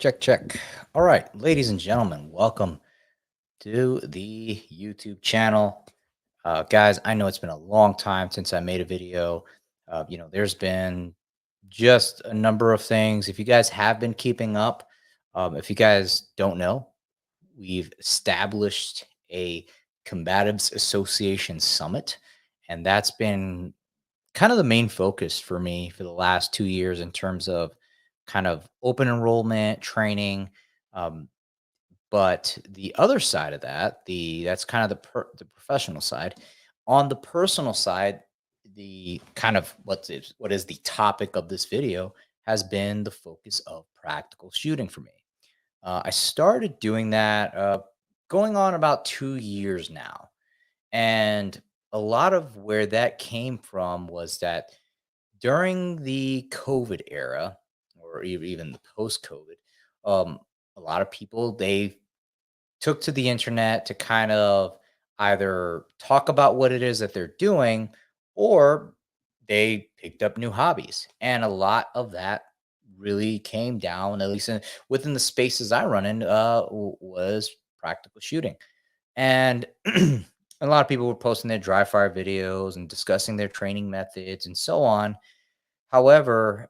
Check, check. All right, ladies and gentlemen, welcome to the YouTube channel. Guys, I know it's been a long time since I made a video. There's been just a number of things. If you guys have been keeping up, if you guys don't know, we've established a Combatives Association Summit, and that's been kind of the main focus for me for the last 2 years in terms of kind of open enrollment training. Um, but the other side of that, that's kind of the professional side. On the personal side, the kind of what is the topic of this video has been the focus of practical shooting for me. I started doing that going on about 2 years now, and a lot of where that came from was that during the COVID era, or even the post-COVID, um, a lot of people they took to the internet to kind of either talk about what it is that they're doing, or they picked up new hobbies, and a lot of that really came down, at least within the spaces I run in, was practical shooting. And a lot of people were posting their dry fire videos and discussing their training methods and so on. However,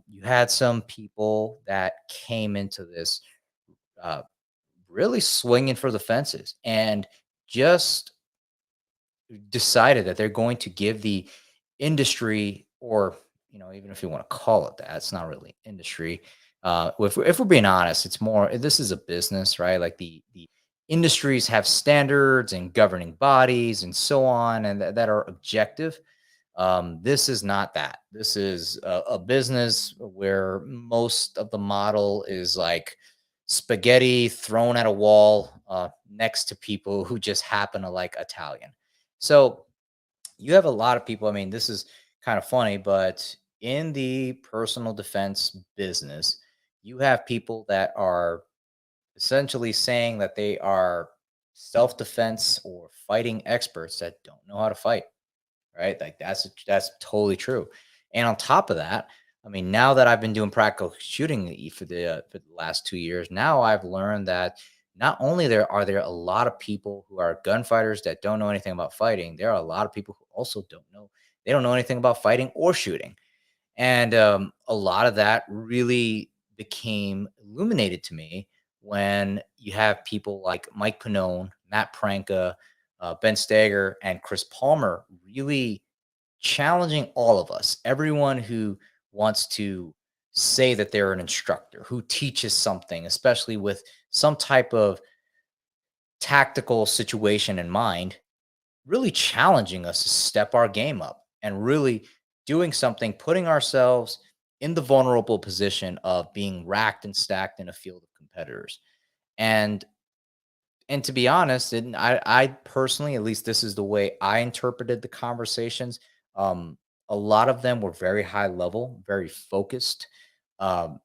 you had some people that came into this uh, really swinging for the fences and just decided that they're going to give the industry, or even if you want to call it that, it's not really industry. If we're being honest, it's more, this is a business, right? Like the industries have standards and governing bodies and so on, and that are objective. This is not that. This is a business where most of the model is like spaghetti thrown at a wall next to people who just happen to like Italian. So you have a lot of people. I mean, this is kind of funny, but in the personal defense business, you have people that are essentially saying that they are self defense or fighting experts that don't know how to fight, right? Like that's totally true. And on top of that, I mean, now that I've been doing practical shooting for the last 2 years, now I've learned that not only there a lot of people who are gunfighters that don't know anything about fighting, there are a lot of people who also don't know anything about fighting or shooting. And a lot of that really became illuminated to me when you have people like Mike Pannone, Matt Pranka, Ben Stager, and Chris Palmer really challenging all of us, everyone who wants to say that they're an instructor, who teaches something, especially with some type of tactical situation in mind, really challenging us to step our game up and really doing something, putting ourselves in the vulnerable position of being racked and stacked in a field of competitors. And and to be honest, and I personally, at least this is the way I interpreted the conversations. Um, a lot of them were very high level, very focused, um,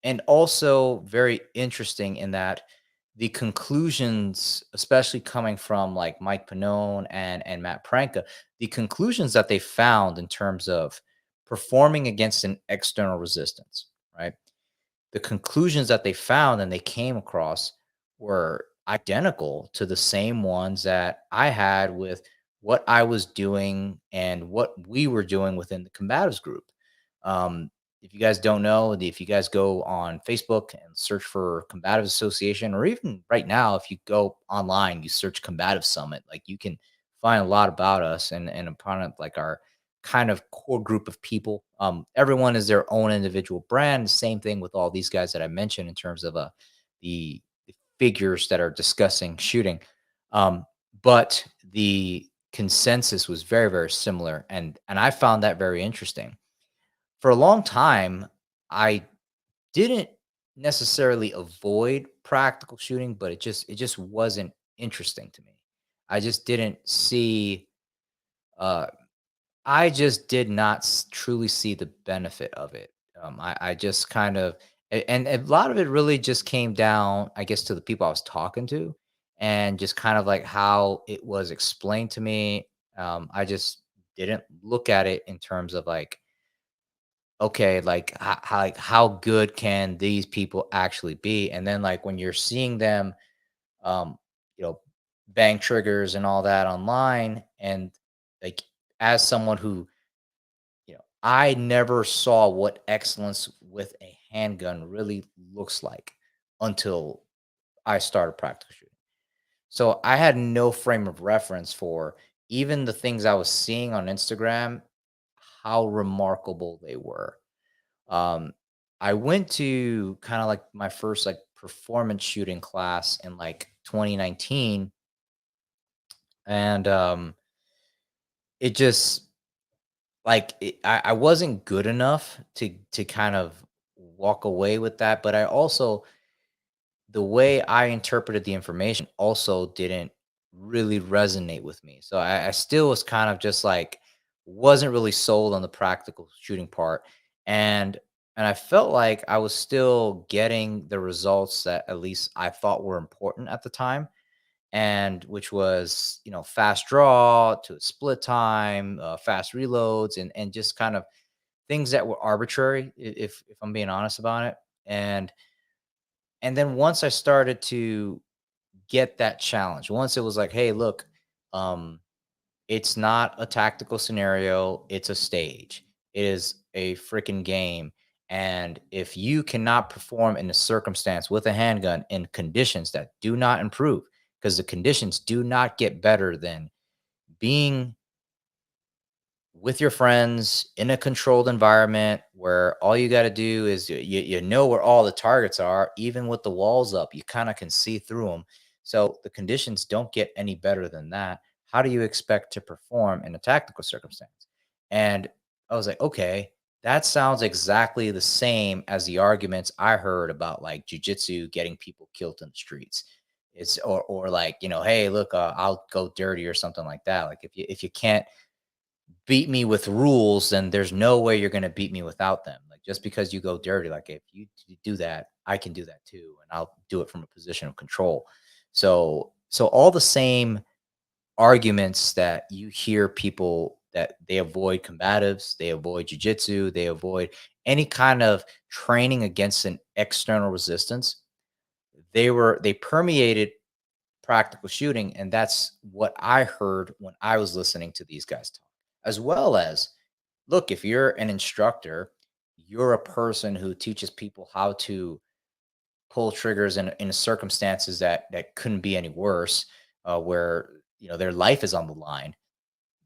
and also very interesting in that the conclusions, especially coming from like Mike Pannone and Matt Pranka, the conclusions that they found in terms of performing against an external resistance, right? The conclusions that they found and they came across were identical to the same ones that I had with what I was doing and what we were doing within the combatives group. If you guys don't know, if you guys go on Facebook and search for Combatives Association, or even right now, if you go online, you search Combatives Summit, like you can find a lot about us and upon it, like our kind of core group of people. Everyone is their own individual brand. Same thing with all these guys that I mentioned in terms of the figures that are discussing shooting. Um, but the consensus was very, very similar, and I found that very interesting. For a long time, I didn't necessarily avoid practical shooting, but it just wasn't interesting to me. I just didn't see uh I just did not truly see the benefit of it. I just kind of, and a lot of it really just came down, I guess, to the people I was talking to, and just kind of like how it was explained to me. I just didn't look at it in terms of like, okay, like how good can these people actually be? And then like when you're seeing them, um, you know, bang triggers and all that online, and like as someone who, I never saw what excellence with a handgun really looks like until I started practical shooting. So I had no frame of reference for even the things I was seeing on Instagram, how remarkable they were. Um, I went to kind of like my first like performance shooting class in like 2019, and it just I wasn't good enough to kind of walk away with that, but I also the way I interpreted the information also didn't really resonate with me. So I still was kind of just like wasn't really sold on the practical shooting part. And and I felt like I was still getting the results that at least I thought were important at the time. And which was, fast draw to a split time, fast reloads, and just kind of things that were arbitrary, if I'm being honest about it. And then once I started to get that challenge, once it was like, hey, look, um, it's not a tactical scenario, it's a stage. It is a freaking game. And if you cannot perform in a circumstance with a handgun in conditions that do not improve, because the conditions do not get better than being with your friends in a controlled environment where all you got to do is you know where all the targets are, even with the walls up, you kind of can see through them. So the conditions don't get any better than that. How do you expect to perform in a tactical circumstance? And I was like, okay, that sounds exactly the same as the arguments I heard about like jujitsu getting people killed in the streets. It's or like, hey, look, I'll go dirty or something like that. Like if you can't beat me with rules, then there's no way you're going to beat me without them. Like just because you go dirty, like if you do that, I can do that too, and I'll do it from a position of control. So all the same arguments that you hear people that they avoid combatives, they avoid jujitsu, they avoid any kind of training against an external resistance. They permeated practical shooting, and that's what I heard when I was listening to these guys talk, as well as look, if you're an instructor, you're a person who teaches people how to pull triggers in circumstances that couldn't be any worse, where their life is on the line.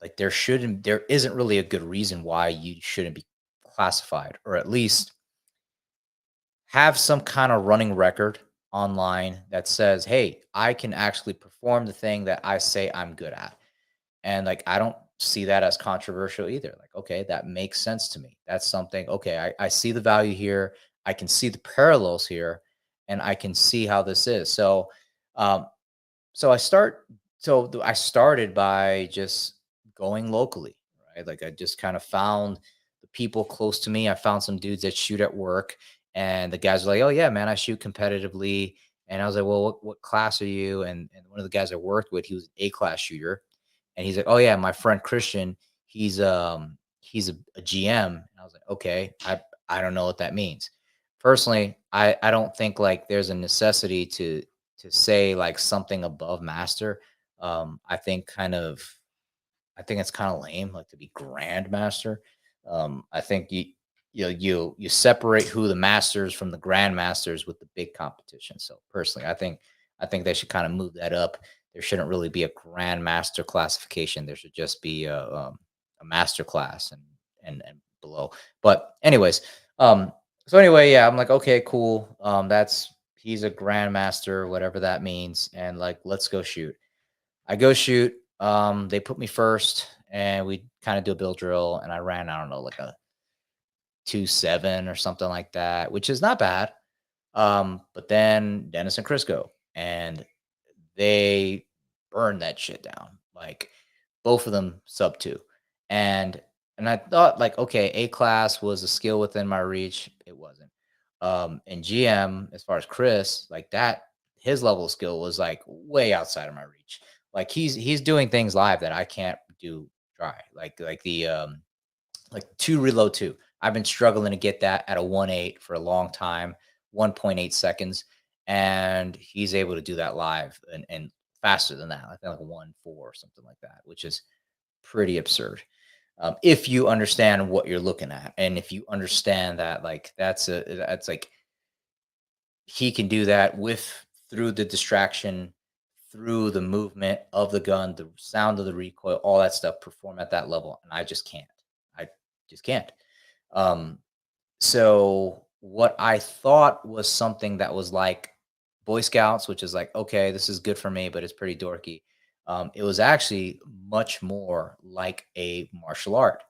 Like there isn't really a good reason why you shouldn't be classified, or at least have some kind of running record online that says, hey, I can actually perform the thing that I say I'm good at. And like, I don't see that as controversial either. Like, okay, that makes sense to me. That's something, okay, I see the value here. I can see the parallels here, and I can see how this is. Um, so I started by just going locally, right? Like I just kind of found the people close to me. I found some dudes that shoot at work, and the guys were like, "Oh yeah, man, I shoot competitively." And I was like, "Well, what class are you?" And one of the guys I worked with, he was an A class shooter, and he's like, "Oh yeah, my friend Christian, he's a GM." And I was like, "Okay, I don't know what that means." Personally, I don't think like there's a necessity to say like something above master. I think I think it's kind of lame, like to be grandmaster. I think you separate who the masters from the grandmasters with the big competition. So personally, I think they should kind of move that up. There shouldn't really be a grandmaster classification. There should just be a master class and below. But anyways, so anyway, yeah, I'm like, okay, cool. That's he's a grandmaster, whatever that means, and like, let's go shoot. I go shoot. They put me first, and we kind of do a bill drill, and I ran, I don't know, like a 2.7 or something like that, which is not bad. But then Dennis and Chris go, and they burned that shit down. Like both of them sub two. And and I thought like, okay, A class was a skill within my reach. It wasn't. And GM, as far as Chris, like that, his level of skill was like way outside of my reach. Like he's doing things live that I can't do dry. Like the like two reload two. I've been struggling to get that at a 1.8 for a long time, 1.8 seconds. And he's able to do that live and faster than that. I think like 1.4 or something like that, which is pretty absurd. If you understand what you're looking at, and if you understand that, like that's like he can do that with through the distraction, through the movement of the gun, the sound of the recoil, all that stuff, perform at that level, and I just can't. I just can't. Um, so what I thought was something that was like Boy Scouts, which is like, okay, this is good for me, but it's pretty dorky. It was actually much more like a martial art,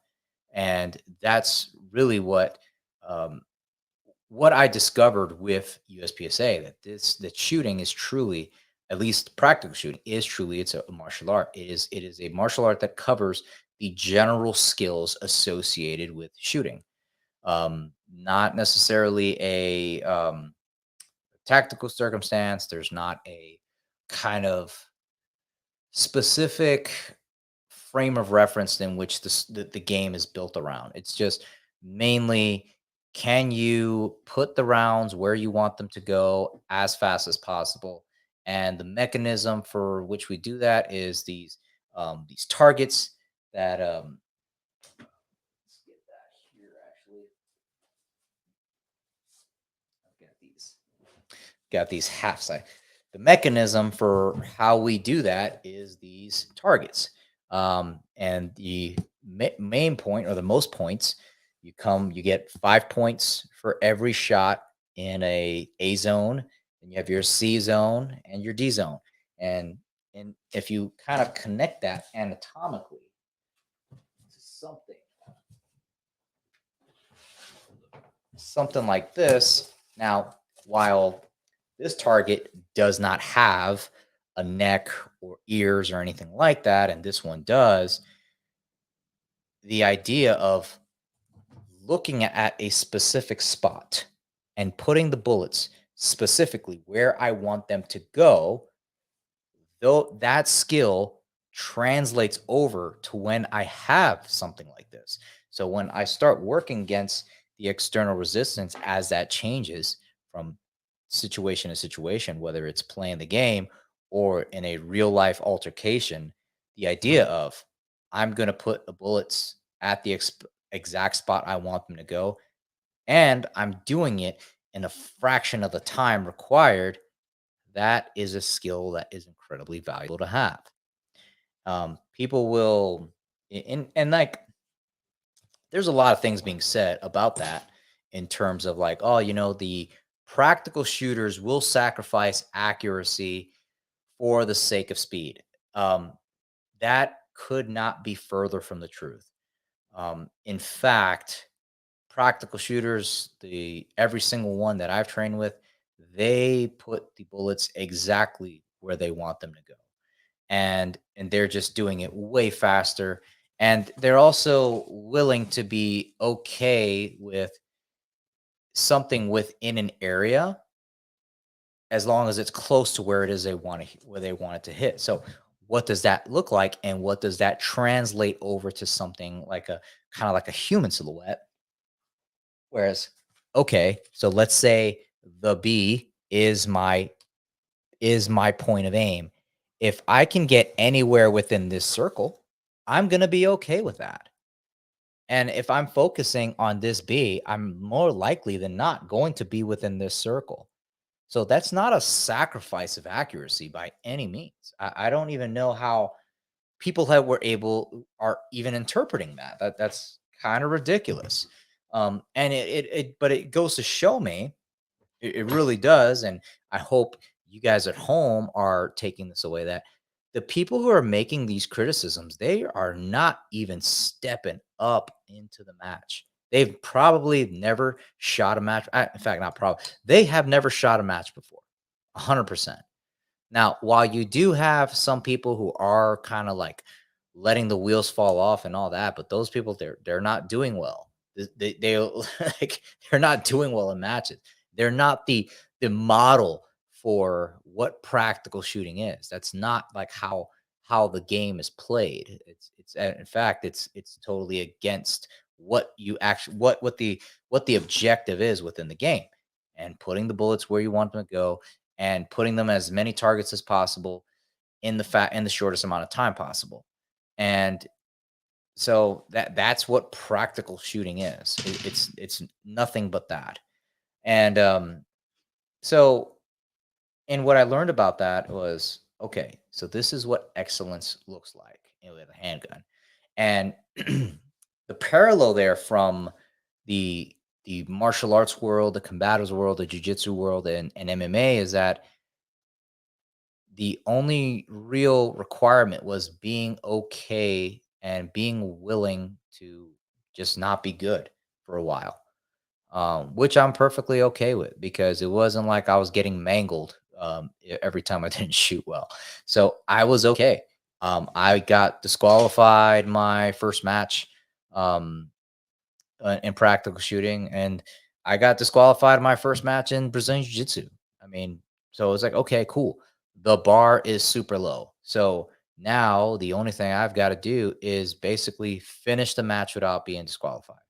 and that's really what I discovered with USPSA, that that shooting is truly, at least practical shooting is truly, it's a martial art. It is a martial art that covers the general skills associated with shooting. Not necessarily a tactical circumstance. There's not a kind of specific frame of reference in which the game is built around. It's just mainly, can you put the rounds where you want them to go as fast as possible? And the mechanism for which we do that is these targets that let's get that here actually. I've got these half side. The mechanism for how we do that is these targets. And the main point, or the most points, you get 5 points for every shot in a zone, and you have your C zone and your D zone. And if you kind of connect that anatomically to something like this. Now, while this target does not have a neck or ears or anything like that, and this one does, the idea of looking at a specific spot and putting the bullets specifically where I want them to go, though that skill translates over to when I have something like this. So when I start working against the external resistance, as that changes from situation to situation, whether it's playing the game or in a real life altercation, the idea of, I'm going to put the bullets at the exact spot I want them to go, and I'm doing it in a fraction of the time required, that is a skill that is incredibly valuable to have. People will, and like, there's a lot of things being said about that in terms of like, oh, the practical shooters will sacrifice accuracy for the sake of speed. That could not be further from the truth. In fact, practical shooters, the every single one that I've trained with, they put the bullets exactly where they want them to go. And they're just doing it way faster, and they're also willing to be okay with something within an area, as long as it's close to where it is where they want it to hit. So what does that look like, and what does that translate over to something like a kind of like a human silhouette? Whereas, okay, so let's say the B is my point of aim. If I can get anywhere within this circle, I'm going to be okay with that. And if I'm focusing on this B, I'm more likely than not going to be within this circle. So that's not a sacrifice of accuracy by any means. I don't even know how people that were able are even interpreting that. That's kind of ridiculous. And but it goes to show me, it really does. And I hope you guys at home are taking this away, that the people who are making these criticisms, they are not even stepping up into the match. They've probably never shot a match. In fact, not probably. They have never shot a match before. 100%. Now, while you do have some people who are kind of like letting the wheels fall off and all that, but those people, they're not doing well. They like, they're not doing well in matches. They're not the model for what practical shooting is. That's not like how the game is played. In fact, it's totally against what you actually what the objective is within the game, and putting the bullets where you want them to go, and putting them as many targets as possible in the shortest amount of time possible. And so that's what practical shooting is. It's nothing but that. And so and what I learned about that was, okay, so this is what excellence looks like, with a handgun. And the parallel there from the the martial arts world, the combatives world, the jiu-jitsu world, and MMA is that the only real requirement was being okay and being willing to just not be good for a while, which I'm perfectly okay with because it wasn't like I was getting mangled every time I didn't shoot well. So I was okay. I got disqualified my first match. Um, in practical shooting, and I got disqualified in my first match in Brazilian Jiu-Jitsu. I mean, so it's like, okay, cool. The bar is super low. So now the only thing I've got to do is basically finish the match without being disqualified.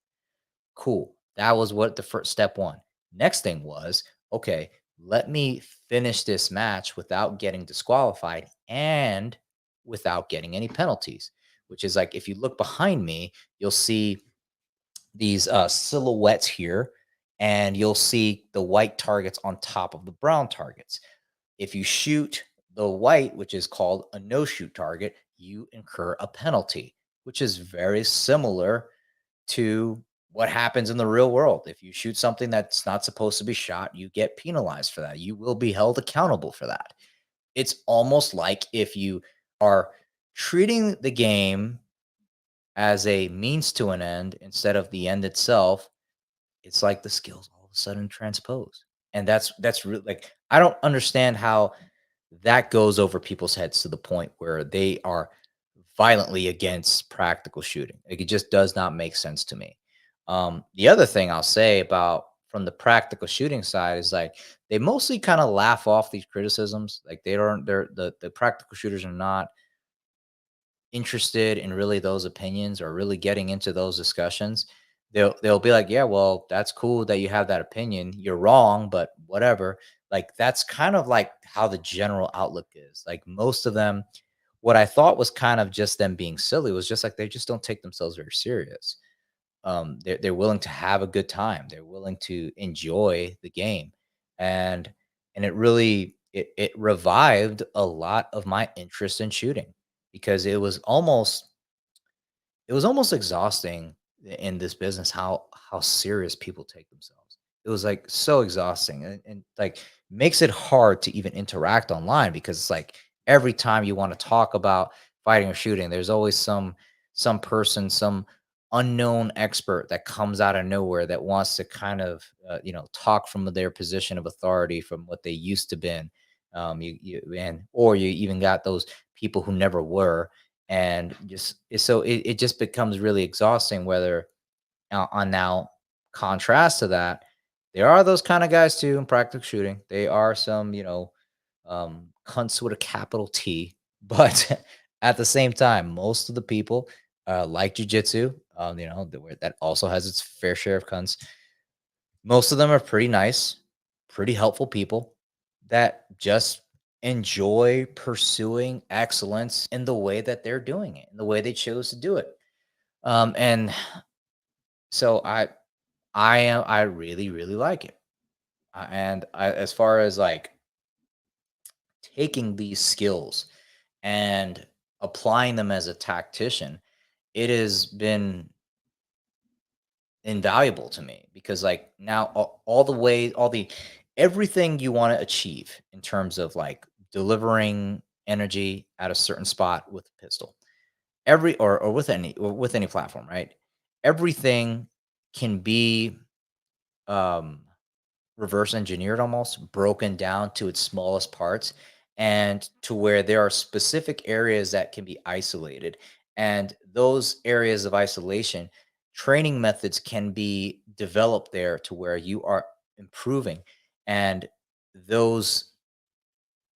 Cool. That was what the first step one. Next thing was, okay, let me finish this match without getting disqualified and without getting any penalties, which is like, if you look behind me, you'll see these silhouettes here, and you'll see the white targets on top of the brown targets. If you shoot the white, which is called a no shoot target, you incur a penalty, which is very similar to what happens in the real world. If you shoot something that's not supposed to be shot, you get penalized for that. You will be held accountable for that. It's almost like if you are treating the game as a means to an end instead of the end itself, it's like the skills all of a sudden transpose. And that's really like, I don't understand how that goes over people's heads to the point where they are violently against practical shooting. Like, it just does not make sense to me. The other thing I'll say about from the practical shooting side is like they mostly kind of laugh off these criticisms. Like the practical shooters are not interested in really those opinions or really getting into those discussions. They'll be like, yeah, well, that's cool that you have that opinion. You're wrong, but whatever. Like, that's kind of like how the general outlook is. Like, most of them, what I thought was kind of just them being silly was just like they just don't take themselves very serious. They're willing to have a good time. They're willing to enjoy the game, and it really it revived a lot of my interest in shooting because it was almost exhausting in this business how serious people take themselves. It was like so exhausting, and like makes it hard to even interact online because it's like every time you want to talk about fighting or shooting, there's always some person, some unknown expert that comes out of nowhere that wants to kind of talk from their position of authority from what they used to been. And or you even got those people who never were, and it just becomes really exhausting. Whether on now contrast to that, there are those kind of guys too in practical shooting. They are some cunts with a capital T, but at the same time, most of the people like jujitsu, that also has its fair share of cunts. Most of them are pretty nice, pretty helpful people that just enjoy pursuing excellence in the way that they're doing it, in the way they chose to do it. And so I really really like it. As far as like taking these skills and applying them as a tactician, it has been invaluable to me because like now all the way all the everything you want to achieve in terms of like delivering energy at a certain spot with a pistol, every or with any platform, right? Everything can be um reverse engineered, almost broken down to its smallest parts, and to where there are specific areas that can be isolated, and those areas of isolation, training methods can be developed there to where you are improving. And those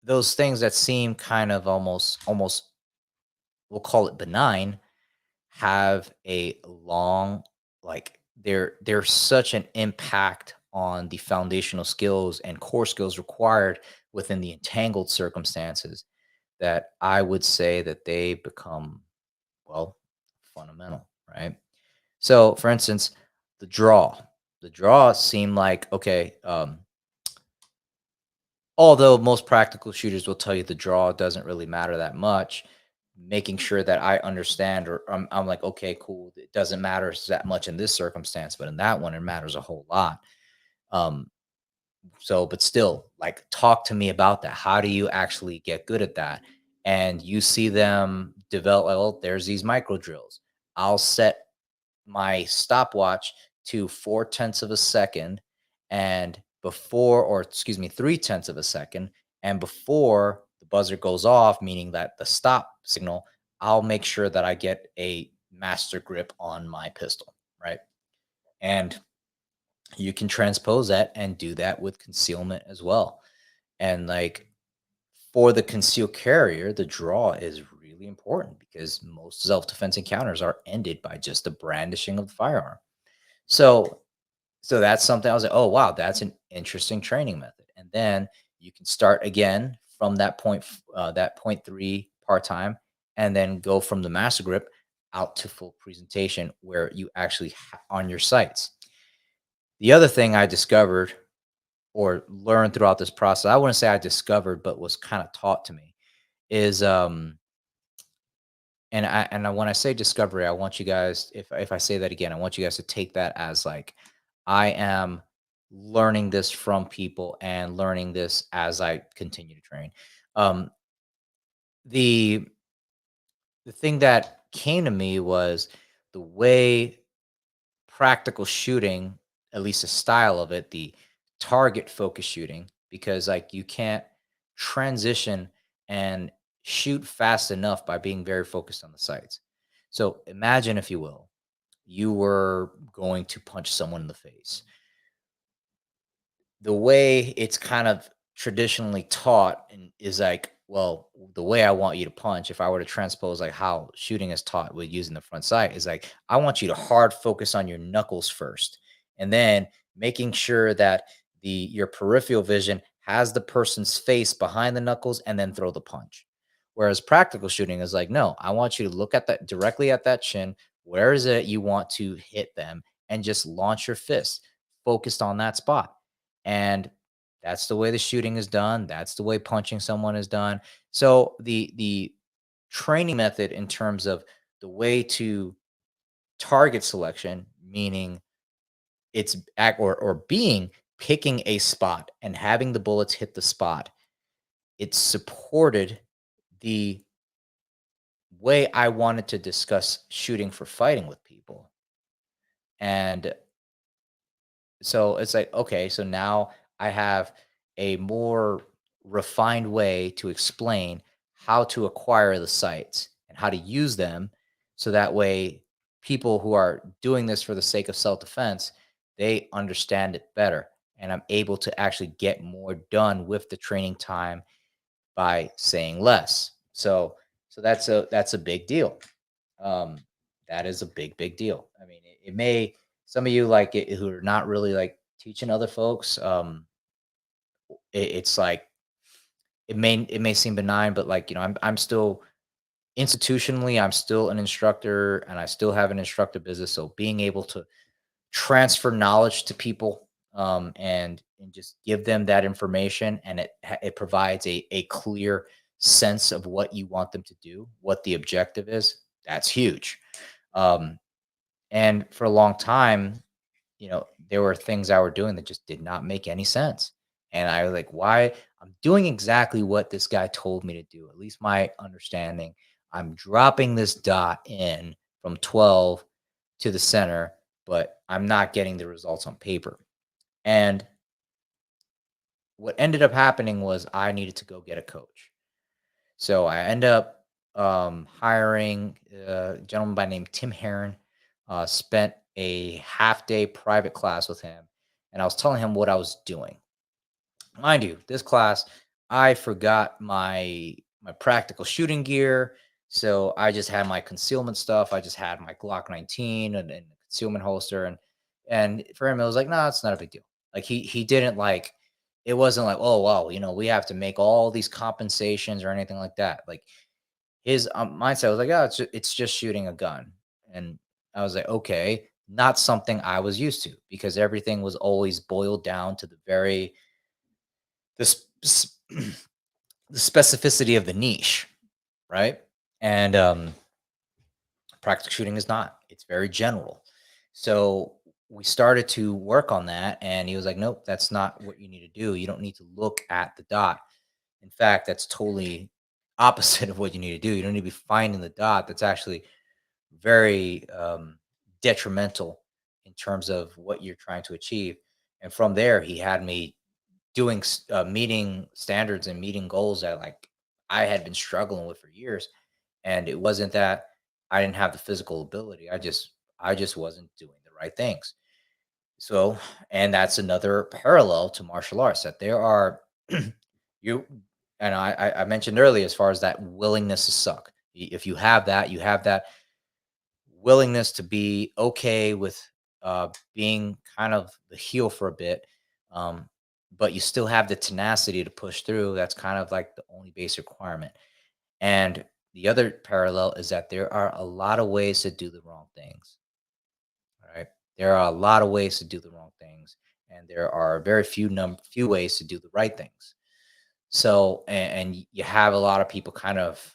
things that seem kind of almost we'll call it benign, have a long, like they're such an impact on the foundational skills and core skills required within the entangled circumstances that I would say that they become, well, fundamental, right? So, for instance, the draw. The draw seemed like, okay, although most practical shooters will tell you the draw doesn't really matter that much, making sure that I understand, or I'm like, okay, cool. It doesn't matter that much in this circumstance, but in that one, it matters a whole lot. Um, so, but still, like, talk to me about that. How do you actually get good at that? And you see them develop, like, well, there's these micro drills. I'll set my stopwatch to 4/10 of a second, and before, or excuse me, 3/10 of a second. And before the buzzer goes off, meaning that the stop signal, I'll make sure that I get a master grip on my pistol, right? And you can transpose that and do that with concealment as well. And like, for the concealed carrier, the draw is really important because most self-defense encounters are ended by just the brandishing of the firearm. So so that's something I was like, "Oh, wow, that's an interesting training method." And then you can start again from that that point 3 part-time, and then go from the master grip out to full presentation where you actually on your sights. The other thing I discovered or learned throughout this process, I wouldn't say I discovered, but was kind of taught to me, is when I say discovery, I want you guys, if I say that again, I want you guys to take that as like, I am learning this from people and learning this as I continue to train. Um, the the thing that came to me was the way practical shooting, at least the style of it, the target focus shooting, because like you can't transition and shoot fast enough by being very focused on the sights. So imagine, if you will, you were going to punch someone in the face. The way it's kind of traditionally taught and is like, well, the way I want you to punch, if I were to transpose like how shooting is taught with using the front sight, is like, I want you to hard focus on your knuckles first, and then making sure that the your peripheral vision has the person's face behind the knuckles, and then throw the punch. Whereas practical shooting is like, no, I want you to look at that directly at that chin. Where is it you want to hit them, and just launch your fist focused on that spot. And that's the way the shooting is done. That's the way punching someone is done. So the training method in terms of the way to target selection, meaning it's act or being picking a spot and having the bullets hit the spot, it supported the way I wanted to discuss shooting for fighting with people. And so it's like, okay, so now I have a more refined way to explain how to acquire the sites and how to use them. So that way, people who are doing this for the sake of self defense, they understand it better. And I'm able to actually get more done with the training time by saying less. So that's a big deal. Um, that is a big deal. I mean, it may, some of you like it who are not really like teaching other folks. It's like, it may seem benign, but like, I'm still institutionally, I'm still an instructor, and I still have an instructor business. So being able to transfer knowledge to people, and just give them that information, and it provides a clear sense of what you want them to do, what the objective is. That's huge. Um, and for a long time, there were things I were doing that just did not make any sense. And I was like, why? I'm doing exactly what this guy told me to do, at least my understanding. I'm dropping this dot in from 12 to the center, but I'm not getting the results on paper. And what ended up happening was I needed to go get a coach. So I end up hiring a gentleman by name Tim Heron. Spent a half day private class with him, and I was telling him what I was doing. Mind you, this class, I forgot my practical shooting gear. So I just had my concealment stuff. I just had my Glock 19 and a concealment holster, and for him it was like, no, it's not a big deal. Like he didn't like it wasn't like, oh wow, we have to make all these compensations or anything like that. Like his mindset was like, oh, it's just shooting a gun, and I was like, okay, not something I was used to because everything was always boiled down to the very the the specificity of the niche, right? And practical shooting is not. It's very general. So we started to work on that, and he was like, "Nope, that's not what you need to do. You don't need to look at the dot. In fact, that's totally opposite of what you need to do. You don't need to be finding the dot. That's actually very detrimental in terms of what you're trying to achieve." And from there, he had me doing meeting standards and meeting goals that like I had been struggling with for years. And it wasn't that I didn't have the physical ability. I just wasn't doing the right things. So, and that's another parallel to martial arts that there are you and I mentioned earlier as far as that willingness to suck. If you have that willingness to be okay with being kind of the heel for a bit, um, but you still have the tenacity to push through. That's kind of like the only basic requirement. And the other parallel is that there are a lot of ways to do the wrong things. All right. There are a lot of ways to do the wrong things, and there are very few ways to do the right things. So, and you have a lot of people kind of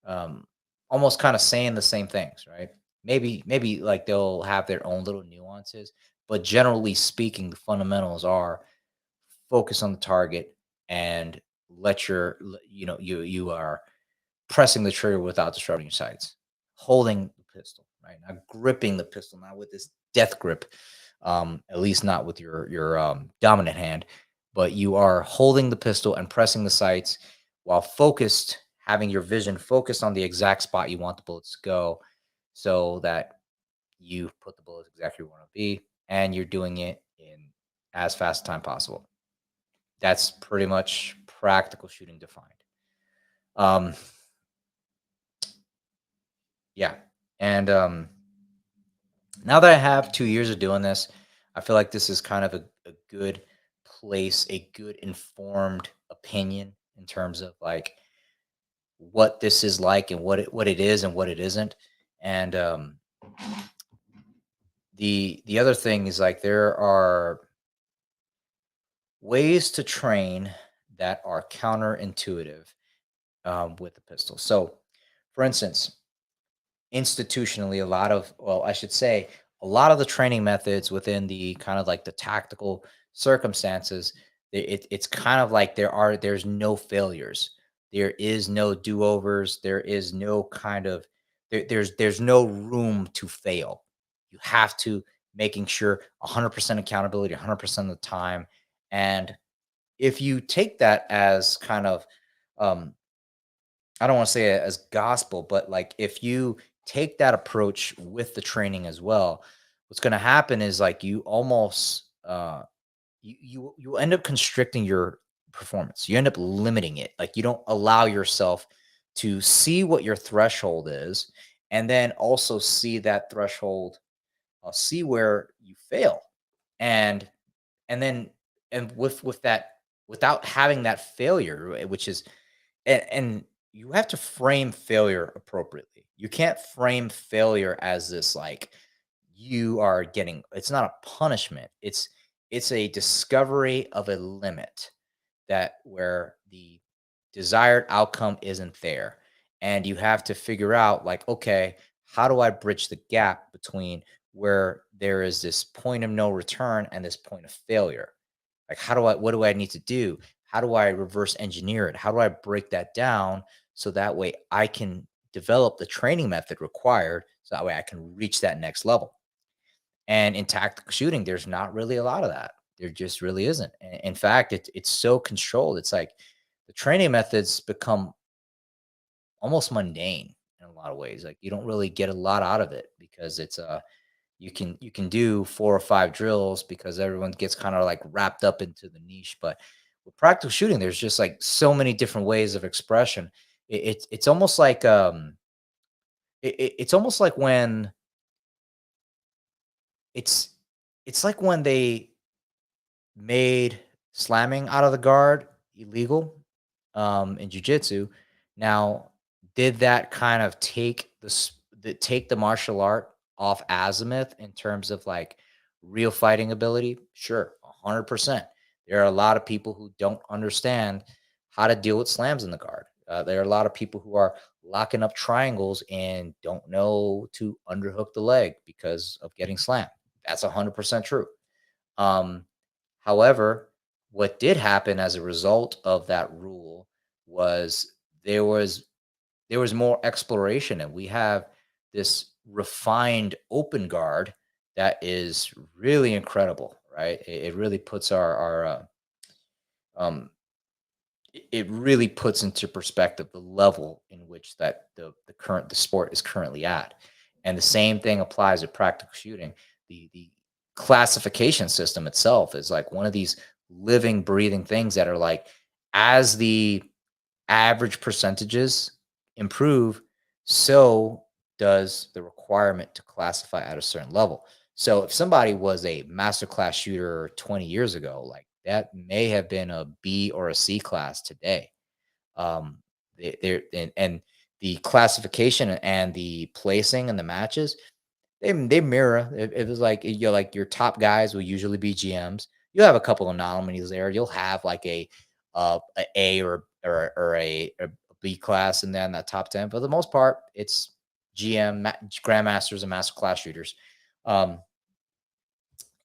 um, almost kind of saying the same things, right? Maybe like they'll have their own little nuances, but generally speaking, the fundamentals are focus on the target and you are pressing the trigger without disrupting your sights, holding the pistol, right? Not gripping the pistol, not with this death grip, at least not with your dominant hand, but you are holding the pistol and pressing the sights while focused, having your vision focused on the exact spot you want the bullets to go, so that you put the bullets exactly where you want to be, and you're doing it in as fast a time possible. That's pretty much practical shooting defined. Um, yeah, and now that I have 2 years of doing this, I feel like this is kind of a good place, a good informed opinion in terms of like what this is like and what it is and what it isn't. And the other thing is like there are ways to train that are counterintuitive with the pistol. So, for instance, institutionally a lot of well I should say a lot of the training methods within the kind of like the tactical circumstances it's kind of like there's no failures, there is no do-overs, there is no kind of there's no room to fail. You have to making sure 100% accountability 100% of the time. And if you take that as kind of um I don't want to say it as gospel, but like if you take that approach with the training as well, what's going to happen is like you almost you end up constricting your performance. You end up limiting it. Like you don't allow yourself to see what your threshold is, and then also see that threshold, see where you fail, and and then and with that without having that failure, right, which is and you have to frame failure appropriately. You can't frame failure as this like you are getting it's not a punishment. It's a discovery of a limit that where the desired outcome isn't there. And you have to figure out like, okay, how do I bridge the gap between where there is this point of no return and this point of failure? Like, what do I need to do? How do I reverse engineer it? How do I break that down so that way I can develop the training method required so that way I can reach that next level? And in tactical shooting, there's not really a lot of that. There just really isn't. In fact, it's so controlled. It's like the training methods become almost mundane in a lot of ways. Like you don't really get a lot out of it because it's you can do 4 or 5 drills because everyone gets kind of like wrapped up into the niche. But with practical shooting, there's just like so many different ways of expression. it's almost like it's almost like when it's it's like when they made slamming out of the guard illegal in jiu-jitsu. Now, did that kind of take the martial art off azimuth in terms of like real fighting ability? Sure, 100%. There are a lot of people who don't understand how to deal with slams in the guard. There are a lot of people who are locking up triangles and don't know to underhook the leg because of getting slammed. That's 100% true. Um, However, what did happen as a result of that rule was there was there was more exploration, and we have this refined open guard that is really incredible, right? It really puts um, it really puts into perspective the level in which that the sport is currently at. And the same thing applies to practical shooting. The classification system itself is like one of these living breathing things that are like, as the average percentages improve, so does the requirement to classify at a certain level. So if somebody was a master class shooter 20 years ago, like that may have been a B or a C class today. And the classification and the placing and the matches, they mirror. It was like you like your top guys will usually be GMs. You have a couple of anomalies there. You'll have like a or a B class, and then that top 10. For the most part, it's grandmasters and master class shooters. Um,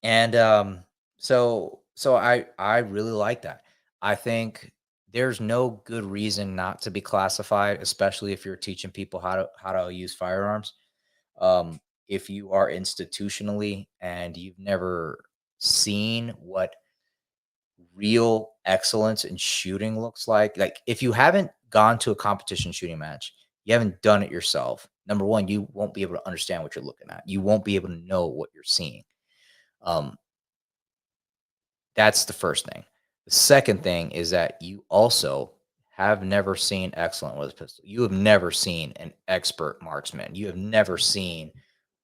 and so I really like that. I think there's no good reason not to be classified, especially if you're teaching people how to use firearms. If you are institutionally and you've never seen what real excellence in shooting looks like if you haven't gone to a competition shooting match, you haven't done it yourself. Number one, you won't be able to understand what you're looking at. You won't be able to know what you're seeing. Um, that's the first thing. The second thing is that you also have never seen excellent with a pistol. You have never seen an expert marksman. You have never seen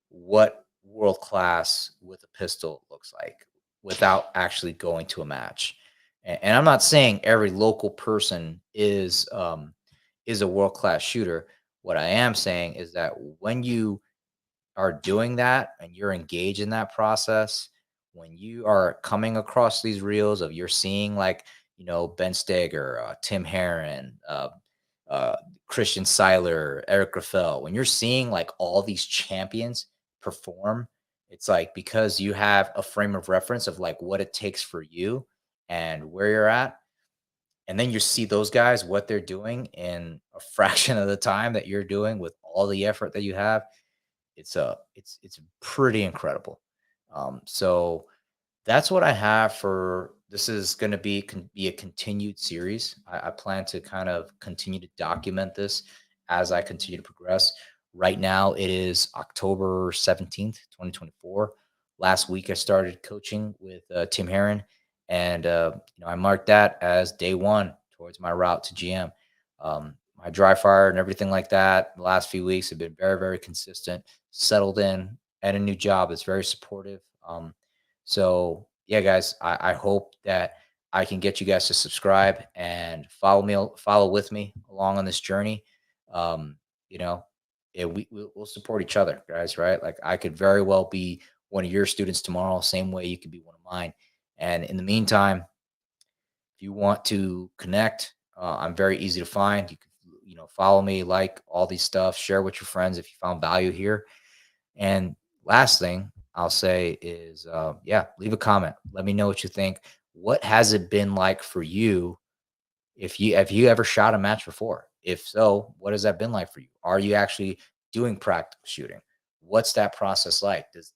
what world class with a pistol looks like without actually going to a match. And I'm not saying every local person is a world class shooter. What I am saying is that when you are doing that and you're engaged in that process, when you are coming across these reels of you're seeing like, Ben Steger, Tim Herron, uh, Christian Seiler, Eric Graffel, when you're seeing like all these champions perform, it's like because you have a frame of reference of like what it takes for you and where you're at. And then you see those guys, what they're doing in a fraction of the time that you're doing with all the effort that you have. It's pretty incredible. So that's what I have for this is going to be a continued series. I plan to kind of continue to document this as I continue to progress. Right now, it is October 17th, 2024. Last week, I started coaching with Tim Herron, and I marked that as day one towards my route to GM. My dry fire and everything like that, the last few weeks have been very, very consistent, settled in at a new job that's very supportive. So yeah, guys, I hope that I can get you guys to subscribe and follow with me along on this journey. Um, you know, we'll support each other, guys, right? Like I could very well be one of your students tomorrow, same way you could be one of mine. And in the meantime, if you want to connect, I'm very easy to find. You can, follow me, like all these stuff, share with your friends if you found value here. And last thing I'll say is, yeah, leave a comment. Let me know what you think. What has it been like for you? If you have you ever shot a match before? If so, what has that been like for you? Are you actually doing practical shooting? What's that process like? Does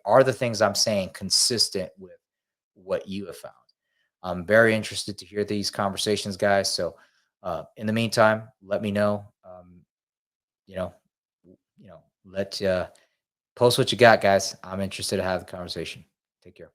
are the things I'm saying consistent with what you have found? I'm very interested to hear these conversations, guys. So, in the meantime, let me know. You know, let post what you got, guys. I'm interested to have the conversation. Take care.